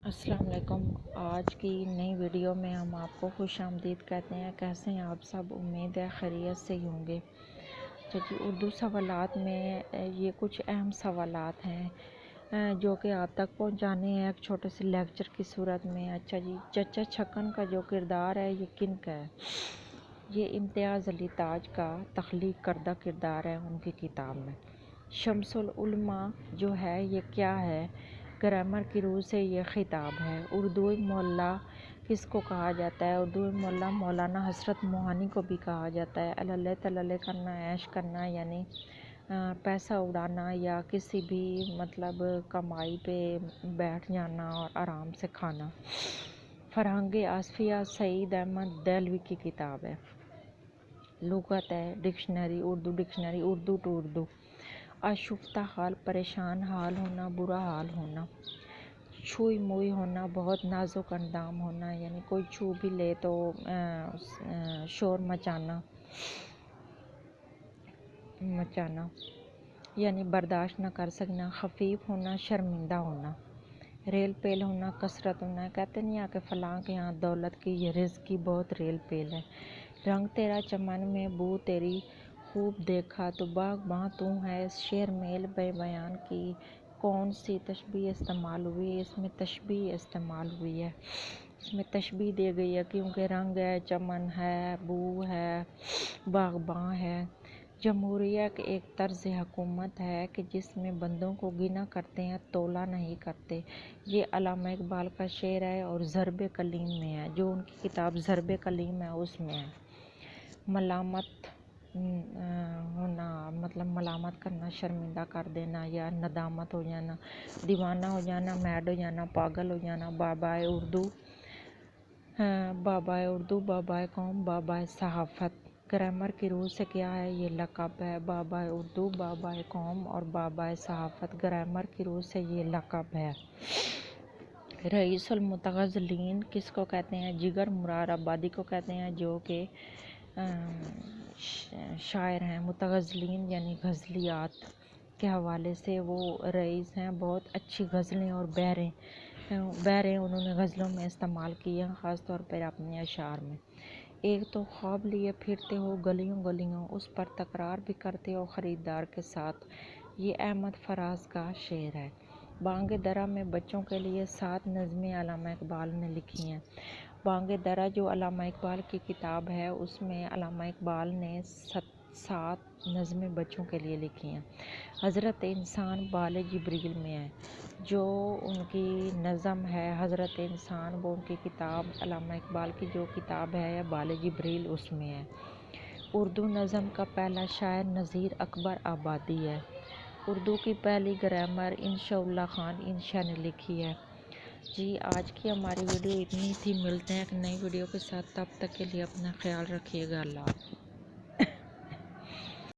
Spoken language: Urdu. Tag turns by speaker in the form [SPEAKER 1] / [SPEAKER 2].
[SPEAKER 1] السلام علیکم۔ آج کی نئی ویڈیو میں ہم آپ کو خوش آمدید کہتے ہیں۔ کیسے ہیں آپ سب؟ امید ہے خیریت سے ہی ہوں گے۔ اچھا جی، اردو سوالات میں یہ کچھ اہم سوالات ہیں جو کہ آپ تک پہنچانے ہیں ایک چھوٹے سے لیکچر کی صورت میں۔ اچھا جی، چچا چھکن کا جو کردار ہے یہ کن کا ہے؟ یہ امتیاز علی تاج کا تخلیق کردہ کردار ہے ان کی کتاب میں۔ شمس العلماء جو ہے یہ کیا ہے؟ گرامر کی روح سے یہ خطاب ہے۔ اردوئی مولا کس کو کہا جاتا ہے؟ اردوئی مولا مولانا حسرت موہانی کو بھی کہا جاتا ہے۔ اللہ تللے کرنا، عیش کرنا یعنی پیسہ اڑانا یا کسی بھی کمائی پہ بیٹھ جانا اور آرام سے کھانا۔ فرہنگ آصفیہ سعید احمد دہلوی کی کتاب ہے۔ لغت ہے dictionary, Urdu dictionary, Urdu to Urdu. آشفتہ حال، پریشان حال ہونا، برا حال ہونا۔ چھوئی موئی ہونا، بہت نازک اندام ہونا، یعنی کوئی چھو بھی لے تو شور مچانا یعنی برداشت نہ کر سکنا۔ خفیف ہونا، شرمندہ ہونا۔ ریل پیل ہونا، کثرت ہونا۔ کہتے نہیں آ کہ فلاں کے یہاں دولت کی یہ رزق کی بہت ریل پیل ہے۔ رنگ تیرا چمن میں بو تیری خوب دیکھا تو باغباں تو ہے۔ اس شعر میں بے بیان کی کون سی تشبیہ استعمال ہوئی ہے؟ اس میں تشبیہ استعمال ہوئی ہے، اس میں تشبیہ دی گئی ہے کیونکہ رنگ ہے، چمن ہے، بو ہے، باغباں ہے۔ جمہوریہ ایک طرز حکومت ہے کہ جس میں بندوں کو گنا کرتے ہیں، تولا نہیں کرتے۔ یہ علامہ اقبال کا شعر ہے اور ضرب کلیم میں ہے، جو ان کی کتاب ضرب کلیم ہے اس میں ہے۔ ملامت ہونا ملامت کرنا، شرمندہ کر دینا یا ندامت ہو جانا، دیوانہ ہو جانا، میڈ ہو جانا، پاگل ہو جانا۔ بابائے اردو، بابائے اردو، بابائے قوم، بابائے صحافت۔ گرامر کی روح سے کیا ہے؟ یہ لقب ہے۔ بابائے اردو، بابائے قوم اور بابائے صحافت، گرامر کی روح سے یہ لقب ہے۔ رئیس المتغزلین کس کو کہتے ہیں؟ جگر مراد آبادی کو کہتے ہیں، جو کہ شاعر ہیں۔ متغزلین یعنی غزلیات کے حوالے سے وہ رئیس ہیں۔ بہت اچھی غزلیں اور بحریں انہوں نے غزلوں میں استعمال کی ہیں، خاص طور پر اپنے اشعار میں۔ ایک تو خواب لیے پھرتے ہو گلیوں گلیوں، اس پر تکرار بھی کرتے ہو خریدار کے ساتھ، یہ احمد فراز کا شعر ہے۔ بانگ درا میں بچوں کے لیے 7 نظمیں علامہ اقبال نے لکھی ہیں۔ بانگ درا جو علامہ اقبال کی کتاب ہے، اس میں علامہ اقبال نے 7 نظمیں بچوں کے لیے لکھی ہیں۔ حضرت انسان بال جبریل میں ہے، جو ان کی نظم ہے حضرت انسان، وہ ان کی کتاب علامہ اقبال کی جو کتاب ہے بال جبریل اس میں ہے۔ اردو نظم کا پہلا شاعر نذیر اکبر آبادی ہے۔ اردو کی پہلی گرامر انشاء اللہ خان انشا نے لکھی ہے۔ جی، آج کی ہماری ویڈیو اتنی تھی۔ ملتے ہیں ایک نئی ویڈیو کے ساتھ، تب تک کے لیے اپنا خیال رکھیے گا۔ اللہ حافظ۔